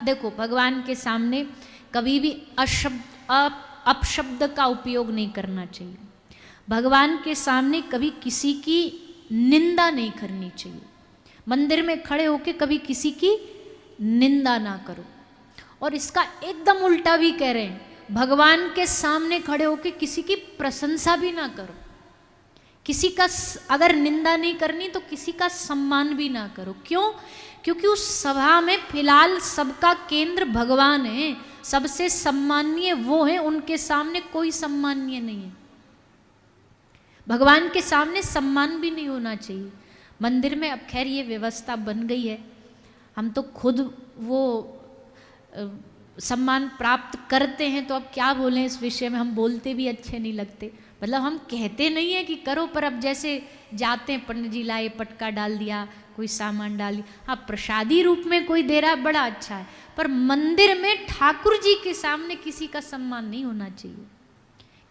देखो भगवान के सामने कभी भी अपशब्द का उपयोग नहीं करना चाहिए। भगवान के सामने कभी किसी की निंदा नहीं करनी चाहिए। मंदिर में खड़े होके कभी किसी की निंदा ना करो। और इसका एकदम उल्टा भी कह रहे हैं, भगवान के सामने खड़े होके किसी की प्रशंसा भी ना करो। किसी का अगर निंदा नहीं करनी तो किसी का सम्मान भी ना करो। क्यों? क्योंकि उस सभा में फिलहाल सबका केंद्र भगवान है, सबसे सम्मानीय वो है, उनके सामने कोई सम्मानीय नहीं है। भगवान के सामने सम्मान भी नहीं होना चाहिए। मंदिर में अब खैर ये व्यवस्था बन गई है, हम तो खुद वो सम्मान प्राप्त करते हैं, तो अब क्या बोलें इस विषय में, हम बोलते भी अच्छे नहीं लगते। मतलब हम कहते नहीं है कि करो, पर अब जैसे जाते हैं पंडित जी लाए पटका डाल दिया, कोई सामान डाल दिया, हाँ प्रसादी रूप में कोई दे रहा है बड़ा अच्छा है, पर मंदिर में ठाकुर जी के सामने किसी का सम्मान नहीं होना चाहिए।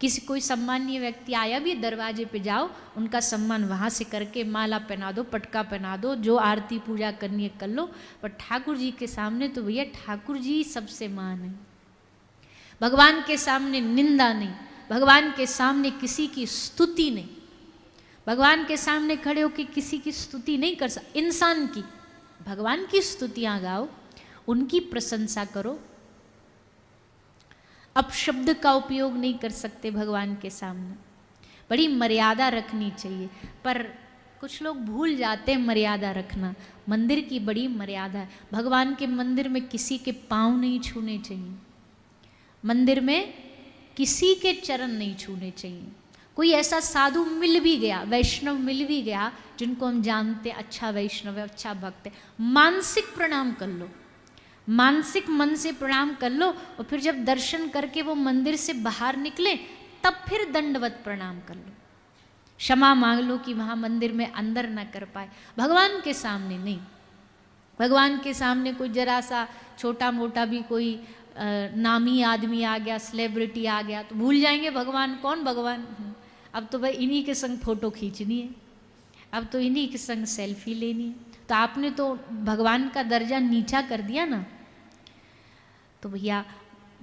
किसी कोई सम्मानीय व्यक्ति आया भी दरवाजे पे जाओ, उनका सम्मान वहाँ से करके माला पहना दो, पटका पहना दो, जो आरती पूजा करनी है कर लो, पर ठाकुर जी के सामने तो भैया ठाकुर जी सबसे महान है। भगवान के सामने निंदा नहीं, भगवान के सामने किसी की स्तुति नहीं। भगवान के सामने खड़े होकर किसी की स्तुति नहीं कर सकते। इंसान की, भगवान की स्तुतियाँ गाओ, उनकी प्रशंसा करो। अपशब्द का उपयोग नहीं कर सकते भगवान के सामने। बड़ी मर्यादा रखनी चाहिए, पर कुछ लोग भूल जाते हैं मर्यादा रखना। मंदिर की बड़ी मर्यादा है। भगवान के मंदिर में किसी के पाँव नहीं छूने चाहिए, मंदिर में किसी के चरण नहीं छूने चाहिए। कोई ऐसा साधु मिल भी गया, वैष्णव मिल भी गया, जिनको हम जानते हैं अच्छा वैष्णव है, अच्छा भक्त है, मानसिक प्रणाम कर लो, मानसिक मन से प्रणाम कर लो, और फिर जब दर्शन करके वो मंदिर से बाहर निकले तब फिर दंडवत प्रणाम कर लो, क्षमा मांग लो कि वहाँ मंदिर में अंदर ना कर पाए। भगवान के सामने नहीं। भगवान के सामने कोई जरा सा छोटा मोटा भी कोई नामी आदमी आ गया, सेलिब्रिटी आ गया, तो भूल जाएंगे भगवान कौन। भगवान अब तो भाई इन्हीं के संग फोटो खींचनी है, अब तो इन्हीं के संग सेल्फी लेनी है, तो आपने तो भगवान का दर्जा नीचा कर दिया ना। तो भैया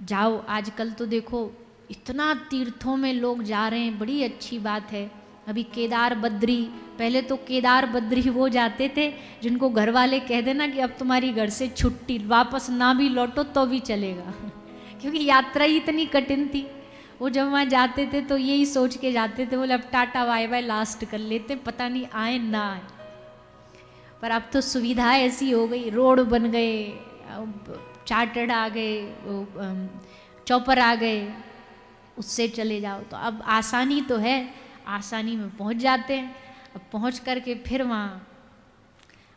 जाओ, आजकल तो देखो इतना तीर्थों में लोग जा रहे हैं, बड़ी अच्छी बात है। अभी केदार बद्री, पहले तो केदार बद्री वो जाते थे जिनको घर वाले कह देना कि अब तुम्हारी घर से छुट्टी, वापस ना भी लौटो तो भी चलेगा क्योंकि यात्रा ही इतनी कठिन थी। वो जब वहाँ जाते थे तो यही सोच के जाते थे, बोले अब टाटा बाय बाय लास्ट कर लेते, पता नहीं आए ना आए। पर अब तो सुविधा ऐसी हो गई, रोड बन गए, चार्टर्ड आ गए, चॉपर आ गए, उससे चले जाओ, तो अब आसानी तो है, आसानी में पहुंच जाते हैं। अब पहुंच करके फिर वहाँ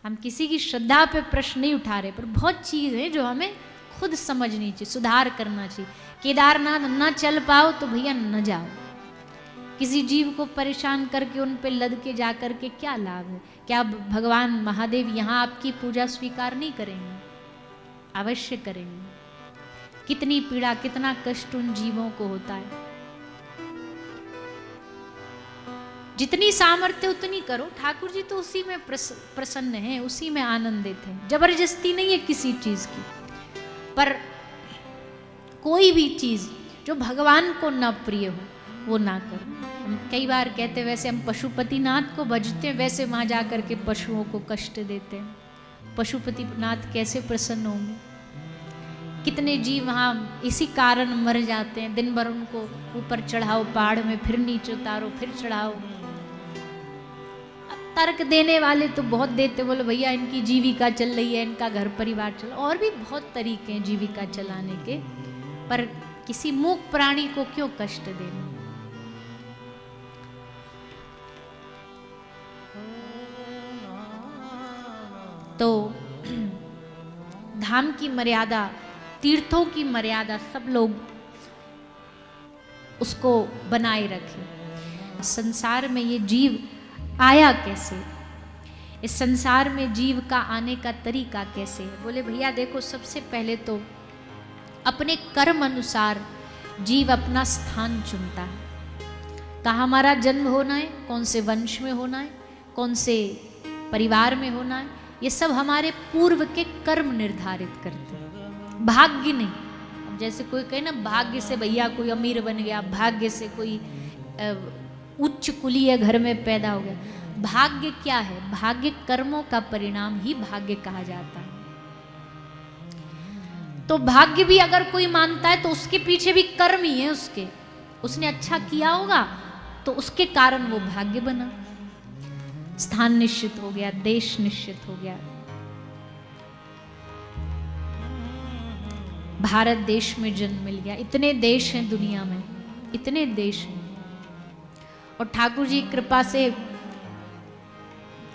हम किसी की श्रद्धा पे प्रश्न नहीं उठा रहे, पर बहुत चीज़ है जो हमें खुद समझनी चाहिए, सुधार करना चाहिए। केदारनाथ न चल पाओ तो भैया न जाओ, किसी जीव को परेशान करके उन पे लद के जा कर के क्या लाभ है। क्या भगवान महादेव यहाँ आपकी पूजा स्वीकार नहीं करेंगे? अवश्य करेंगे। कितनी पीड़ा, कितना कष्ट उन जीवों को होता है। जितनी सामर्थ्य उतनी करो, ठाकुर जी तो उसी में प्रसन्न हैं, उसी में आनंदित हैं। जबरदस्ती नहीं है किसी चीज की, पर कोई भी चीज जो भगवान को न प्रिय हो वो ना करो। हम कई बार कहते, वैसे हम पशुपतिनाथ को भजते हैं, वैसे वहां जाकर के पशुओं को कष्ट देते हैं। पशुपतिनाथ कैसे प्रसन्न होंगे? कितने जीव वहाँ इसी कारण मर जाते हैं। दिन भर उनको ऊपर चढ़ाओ पहाड़ में, फिर नीचे उतारो, फिर चढ़ाओ। तर्क देने वाले तो बहुत देते, बोले भैया इनकी जीविका चल रही है, इनका घर परिवार चल, और भी बहुत तरीके हैं जीविका चलाने के, पर किसी मूक प्राणी को क्यों कष्ट देना। तो धाम की मर्यादा, तीर्थों की मर्यादा सब लोग उसको बनाए रखें। संसार में ये जीव आया कैसे, इस संसार में जीव का आने का तरीका कैसे है? बोले भैया देखो, सबसे पहले तो अपने कर्म अनुसार जीव अपना स्थान चुनता है। कहाँ हमारा जन्म होना है, कौन से वंश में होना है, कौन से परिवार में होना है, ये सब हमारे पूर्व के कर्म निर्धारित करते हैं। भाग्य नहीं। अब जैसे कोई कहे ना भाग्य से भैया कोई अमीर बन गया, भाग्य से कोई उच्च कुलीय घर में पैदा हो गया। भाग्य क्या है? भाग्य कर्मों का परिणाम ही भाग्य कहा जाता है। तो भाग्य भी अगर कोई मानता है तो उसके पीछे भी कर्म ही है उसके। उसने अच्छा किया होगा तो उसके कारण वो भाग्य बना, स्थान निश्चित हो गया, देश निश्चित हो गया। भारत देश में जन्म मिल गया। इतने देश हैं दुनिया में, इतने देश हैं, और ठाकुर जी कृपा से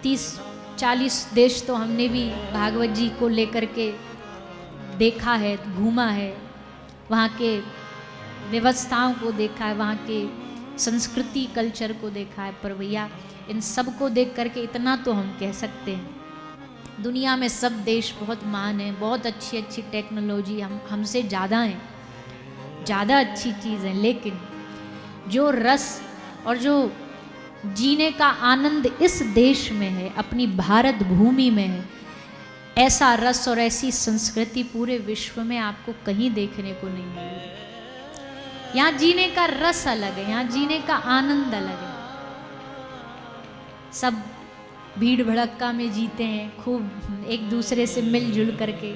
30-40 देश तो हमने भी भागवत जी को लेकर के देखा है, घूमा है, वहाँ के व्यवस्थाओं को देखा है, वहाँ के संस्कृति कल्चर को देखा है। पर भैया इन सब को देख करके इतना तो हम कह सकते हैं, दुनिया में सब देश बहुत महान हैं, बहुत अच्छी अच्छी टेक्नोलॉजी हमसे ज़्यादा हैं, ज़्यादा अच्छी चीज़ है, लेकिन जो रस और जो जीने का आनंद इस देश में है, अपनी भारत भूमि में है, ऐसा रस और ऐसी संस्कृति पूरे विश्व में आपको कहीं देखने को नहीं मिलेगी। यहाँ जीने का रस अलग है, यहाँ जीने का आनंद अलग है। सब भीड़ भड़क्का में जीते हैं, खूब एक दूसरे से मिलजुल करके।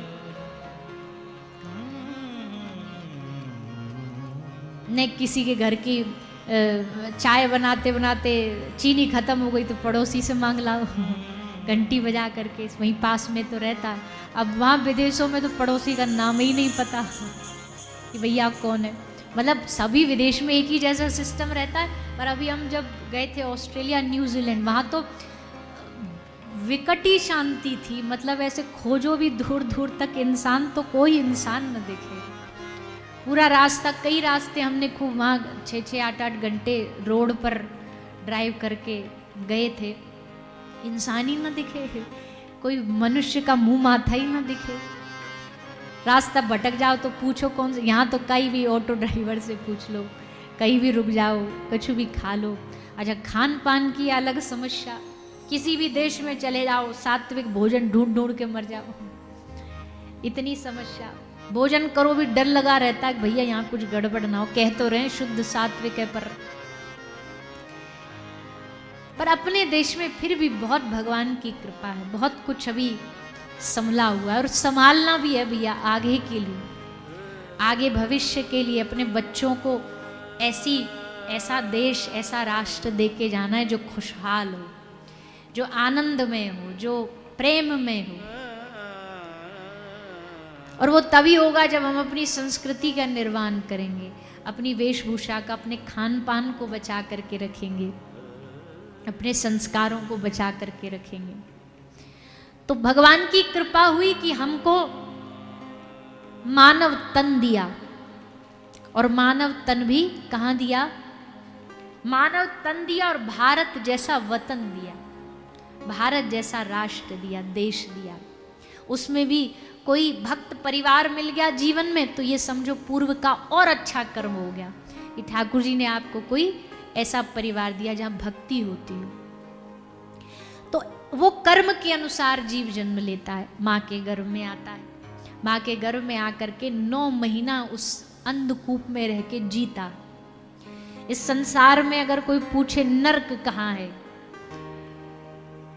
न किसी के घर की चाय बनाते बनाते चीनी खत्म हो गई तो पड़ोसी से मांग लाओ, घंटी बजा करके, वहीं पास में तो रहता है। अब वहाँ विदेशों में तो पड़ोसी का नाम ही नहीं पता कि भैया कौन है। मतलब सभी विदेश में एक ही जैसा सिस्टम रहता है। पर अभी हम जब गए थे ऑस्ट्रेलिया, न्यूजीलैंड, वहाँ तो विकटी शांति थी। मतलब ऐसे खोजो भी दूर दूर तक इंसान तो कोई इंसान न दिखे। पूरा रास्ता, कई रास्ते हमने खूब वहाँ 6-8 घंटे रोड पर ड्राइव करके गए थे, इंसान ही न दिखे, कोई मनुष्य का मुंह माथा ही न दिखे। रास्ता भटक जाओ तो पूछो कौन से, यहाँ तो कहीं भी ऑटो ड्राइवर से पूछ लो, कहीं भी रुक जाओ, कुछ भी खा लो। अच्छा, खान पान की अलग समस्या, किसी भी देश में चले जाओ सात्विक भोजन ढूंढ ढूंढ के मर जाओ, इतनी समस्या। भोजन करो भी डर लगा रहता है भैया यहाँ कुछ गड़बड़ ना हो। कह तो रहे शुद्ध सात्विक है, पर अपने देश में फिर भी बहुत भगवान की कृपा है, बहुत कुछ अभी संभला हुआ है और संभालना भी है भैया आगे के लिए, आगे भविष्य के लिए। अपने बच्चों को ऐसा देश, ऐसा राष्ट्र दे के जाना है जो खुशहाल हो, जो आनंद में हो, जो प्रेम में हो। और वो तभी होगा जब हम अपनी संस्कृति का निर्वाण करेंगे, अपनी वेशभूषा का, अपने खान पान को बचा करके रखेंगे, अपने संस्कारों को बचा करके रखेंगे। तो भगवान की कृपा हुई कि हमको मानव तन दिया, और मानव तन भी कहाँ दिया? मानव तन दिया, और भारत जैसा वतन दिया, भारत जैसा राष्ट्र दिया, देश दिया। उसमें भी कोई भक्त परिवार मिल गया जीवन में तो ये समझो पूर्व का और अच्छा कर्म हो गया कि ठाकुर जी ने आपको कोई ऐसा परिवार दिया जहाँ भक्ति होती हो। तो वो कर्म के अनुसार जीव जन्म लेता है, माँ के गर्भ में आता है, माँ के गर्भ में आकर के 9 महीना उस अंधकूप में रह के जीता। इस संसार में अगर कोई पूछे नर्क कहाँ है,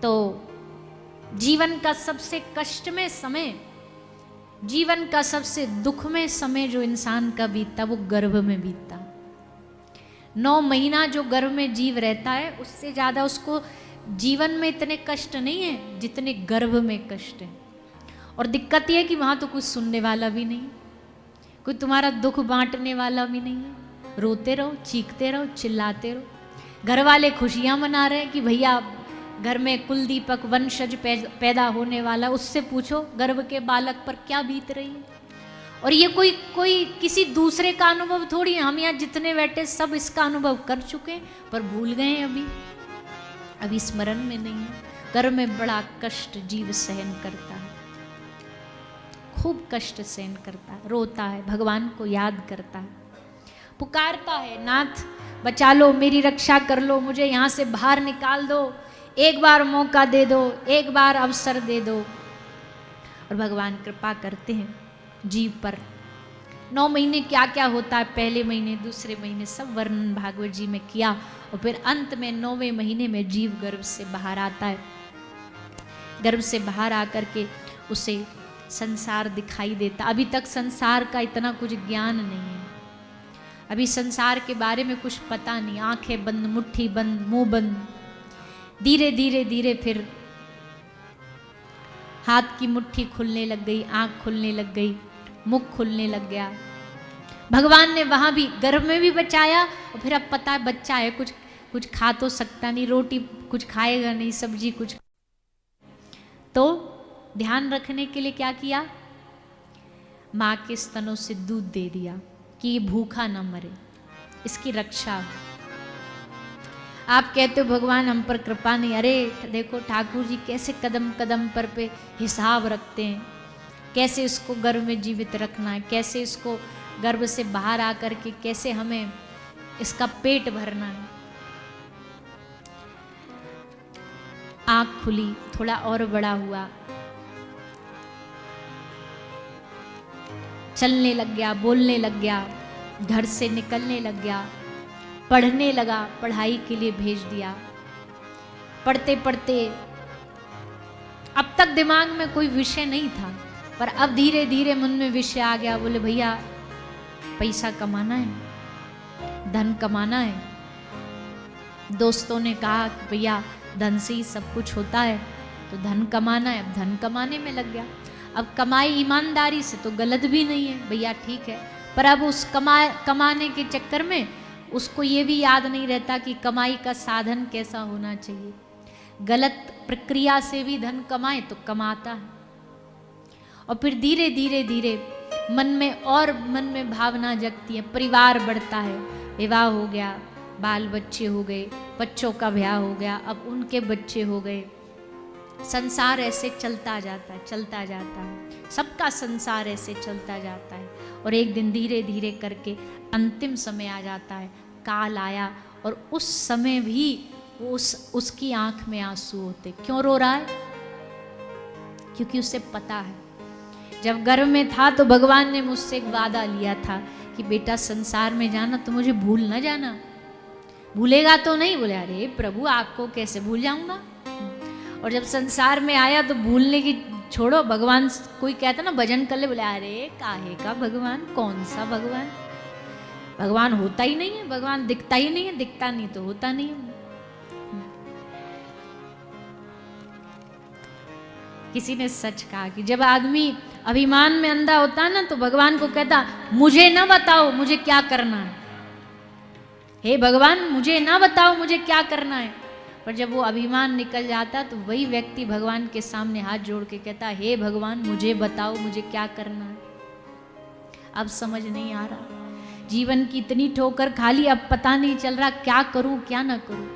तो जीवन का सबसे कष्टमय समय, जीवन का सबसे दुखमय समय जो इंसान का बीतता वो गर्भ में बीतता। 9 महीना जो गर्भ में जीव रहता है उससे ज़्यादा उसको जीवन में इतने कष्ट नहीं है जितने गर्भ में कष्ट है। और दिक्कत यह है कि वहाँ तो कुछ सुनने वाला भी नहीं, कोई तुम्हारा दुख बांटने वाला भी नहीं है। रोते रहो, चीखते रहो, चिल्लाते रहो। घर वाले खुशियाँ मना रहे हैं कि भैया घर में कुल दीपक वंशज पैदा होने वाला, उससे पूछो गर्भ के बालक पर क्या बीत रही है। और ये कोई किसी दूसरे का अनुभव थोड़ी है, हम यहाँ जितने बैठे सब इसका अनुभव कर चुके हैं पर भूल गए हैं, अभी स्मरण में नहीं है। गर्भ में बड़ा कष्ट जीव सहन करता है, खूब कष्ट सहन करता है, रोता है, भगवान को याद करता है, पुकारता है, नाथ बचा लो, मेरी रक्षा कर लो, मुझे यहाँ से बाहर निकाल दो, एक बार मौका दे दो, एक बार अवसर दे दो। और भगवान कृपा करते हैं, जीव पर। 9 महीने क्या क्या होता है, पहले महीने दूसरे महीने सब वर्णन भागवत जी में किया, और फिर अंत में 9वें महीने में जीव गर्भ से बाहर आता है। गर्भ से बाहर आकर के उसे संसार दिखाई देता। अभी तक संसार का इतना कुछ ज्ञान नहीं है, अभी संसार के बारे में कुछ पता नहीं। आंखें बंद, मुट्ठी बंद, मुंह बंद। धीरे धीरे धीरे फिर हाथ की मुट्ठी खुलने लग गई, आंख खुलने लग गई, मुख खुलने लग गया। भगवान ने वहां भी गर्भ में भी बचाया, और फिर अब पता है बच्चा है, कुछ खा तो सकता नहीं, रोटी कुछ खाएगा नहीं, सब्जी कुछ। तो ध्यान रखने के लिए क्या किया, माँ के स्तनों से दूध दे दिया कि ये भूखा ना मरे, इसकी रक्षा हो। आप कहते हो भगवान हम पर कृपा नहीं, अरे देखो ठाकुर जी कैसे कदम कदम पर पे हिसाब रखते हैं, कैसे इसको गर्भ में जीवित रखना है, कैसे इसको गर्भ से बाहर आकर के कैसे हमें इसका पेट भरना है। आंख खुली, थोड़ा और बड़ा हुआ, चलने लग गया, बोलने लग गया, घर से निकलने लग गया, पढ़ने लगा, पढ़ाई के लिए भेज दिया। पढ़ते पढ़ते अब तक दिमाग में कोई विषय नहीं था, पर अब धीरे धीरे मन में विषय आ गया। बोले भैया पैसा कमाना है, धन कमाना है। दोस्तों ने कहा कि भैया धन से ही सब कुछ होता है, तो धन कमाना है। अब धन कमाने में लग गया। अब कमाई ईमानदारी से तो गलत भी नहीं है भैया, ठीक है, पर अब उस कमाने के चक्कर में उसको ये भी याद नहीं रहता कि कमाई का साधन कैसा होना चाहिए। गलत प्रक्रिया से भी धन कमाए तो कमाता है। और फिर धीरे धीरे धीरे मन में भावना जगती है, परिवार बढ़ता है, विवाह हो गया, बाल बच्चे हो गए, बच्चों का ब्याह हो गया, अब उनके बच्चे हो गए। संसार ऐसे चलता जाता है, चलता जाता है, सबका संसार ऐसे चलता जाता है। और एक दिन धीरे धीरे करके अंतिम समय आ जाता है, काल आया, और उस समय भी उसकी आंख में आंसू होते। क्यों रो रहा है? क्योंकि उसे पता है जब गर्भ में था तो भगवान ने मुझसे एक वादा लिया था कि बेटा संसार में जाना तो मुझे भूल ना जाना। भूलेगा तो नहीं? बोले अरे प्रभु आपको कैसे भूल जाऊंगा। और जब संसार में आया तो भूलने की छोड़ो, भगवान कोई कहता ना भजन कर ले, बोले अरे काहे का भगवान, कौन सा भगवान, भगवान होता ही नहीं है, भगवान दिखता ही नहीं है, दिखता नहीं तो होता नहीं है। किसी ने सच कहा कि जब आदमी अभिमान में अंधा होता है ना तो भगवान को कहता मुझे ना बताओ मुझे क्या करना है, हे भगवान मुझे ना बताओ मुझे क्या करना है। पर जब वो अभिमान निकल जाता तो वही व्यक्ति भगवान के सामने हाथ जोड़ के कहता हे भगवान मुझे बताओ मुझे क्या करना है। अब समझ नहीं आ रहा, जीवन की इतनी ठोकर खाली, अब पता नहीं चल रहा क्या करूं क्या ना करूं।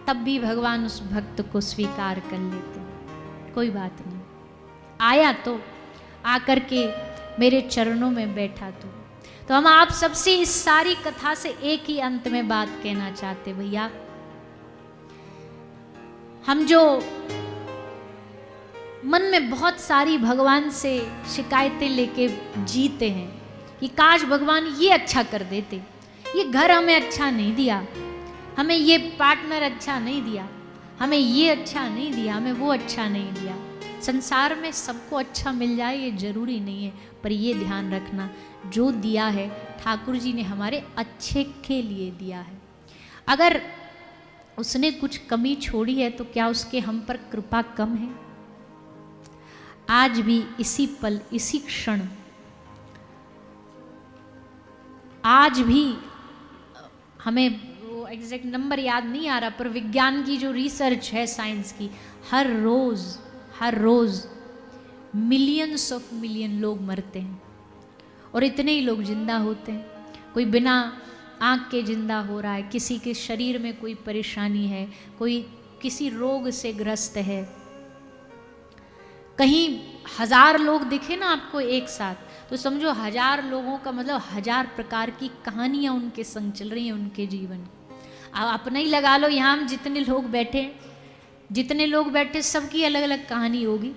तब भी भगवान उस भक्त को स्वीकार कर लेते, कोई बात नहीं, आया तो आकर के मेरे चरणों में बैठा तो हम आप सबसे इस सारी कथा से एक ही अंत में बात कहना चाहते भैया, हम जो मन में बहुत सारी भगवान से शिकायतें लेके जीते हैं कि काश भगवान ये अच्छा कर देते, ये घर हमें अच्छा नहीं दिया, हमें ये पार्टनर अच्छा नहीं दिया, हमें ये अच्छा नहीं दिया, हमें वो अच्छा नहीं दिया। संसार में सबको अच्छा मिल जाए ये जरूरी नहीं है, पर ये ध्यान रखना जो दिया है ठाकुर जी ने हमारे अच्छे के लिए दिया है। अगर उसने कुछ कमी छोड़ी है तो क्या उसके हम पर कृपा कम है? आज भी इसी पल इसी क्षण आज भी हमें वो एग्जैक्ट नंबर याद नहीं आ रहा, पर विज्ञान की जो रिसर्च है साइंस की, हर रोज मिलियंस ऑफ मिलियन लोग मरते हैं और इतने ही लोग जिंदा होते हैं। कोई बिना आँख के जिंदा हो रहा है, किसी के शरीर में कोई परेशानी है, कोई किसी रोग से ग्रस्त है। कहीं 1000 लोग दिखे ना आपको एक साथ तो समझो 1000 लोगों का मतलब 1000 प्रकार की कहानियां उनके संग चल रही हैं उनके जीवन। आप अपना ही लगा लो, यहाँ हम जितने लोग बैठे सबकी अलग अलग कहानी होगी,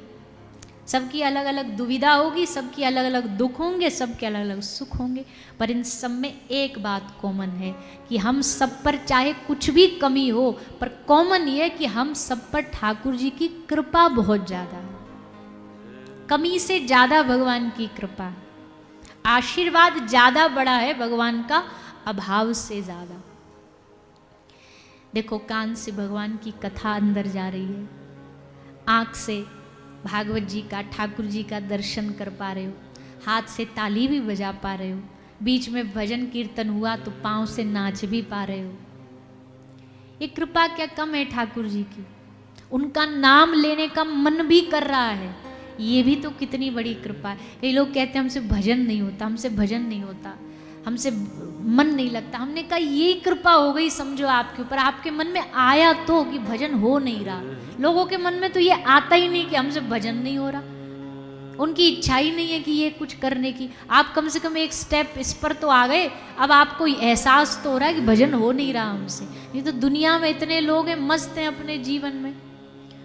सबकी अलग अलग दुविधा होगी, सबकी अलग अलग दुख होंगे, सबके अलग अलग सुख होंगे, पर इन सब में एक बात कॉमन है कि हम सब पर चाहे कुछ भी कमी हो, पर कॉमन ये कि हम सब पर ठाकुर जी की कृपा बहुत ज़्यादा है। कमी से ज़्यादा भगवान की कृपा है, आशीर्वाद ज़्यादा बड़ा है भगवान का अभाव से ज़्यादा। देखो, कान से भगवान की कथा अंदर जा रही है, आँख से भागवत जी का, ठाकुर जी का दर्शन कर पा रहे हो, हाथ से ताली भी बजा पा रहे हो, बीच में भजन कीर्तन हुआ तो पाँव से नाच भी पा रहे हो। ये कृपा क्या कम है ठाकुर जी की? उनका नाम लेने का मन भी कर रहा है, ये भी तो कितनी बड़ी कृपा है। कई लोग कहते हैं हमसे भजन नहीं होता, हमसे भजन नहीं होता, हमसे मन नहीं लगता। हमने कहा ये कृपा हो गई समझो आपके ऊपर, आपके मन में आया तो कि भजन हो नहीं रहा। लोगों के मन में तो ये आता ही नहीं कि हमसे भजन नहीं हो रहा, उनकी इच्छा ही नहीं है कि ये कुछ करने की। आप कम से कम एक स्टेप इस पर तो आ गए, अब आपको एहसास तो हो रहा है कि भजन हो नहीं रहा हमसे। ये तो दुनिया में इतने लोग हैं, मस्त हैं अपने जीवन में,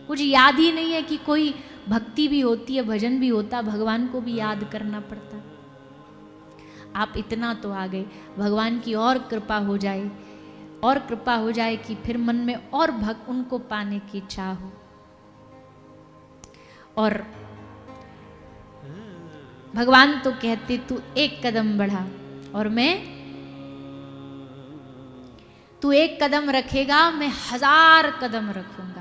कुछ याद ही नहीं है कि कोई भक्ति भी होती है, भजन भी होता, भगवान को भी याद करना पड़ता। आप इतना तो आ गए, भगवान की और कृपा हो जाए, और कृपा हो जाए कि फिर मन में और उनको पाने की इच्छा हो। और भगवान तो कहते तू एक कदम बढ़ा और तू एक कदम रखेगा मैं 1000 कदम रखूंगा।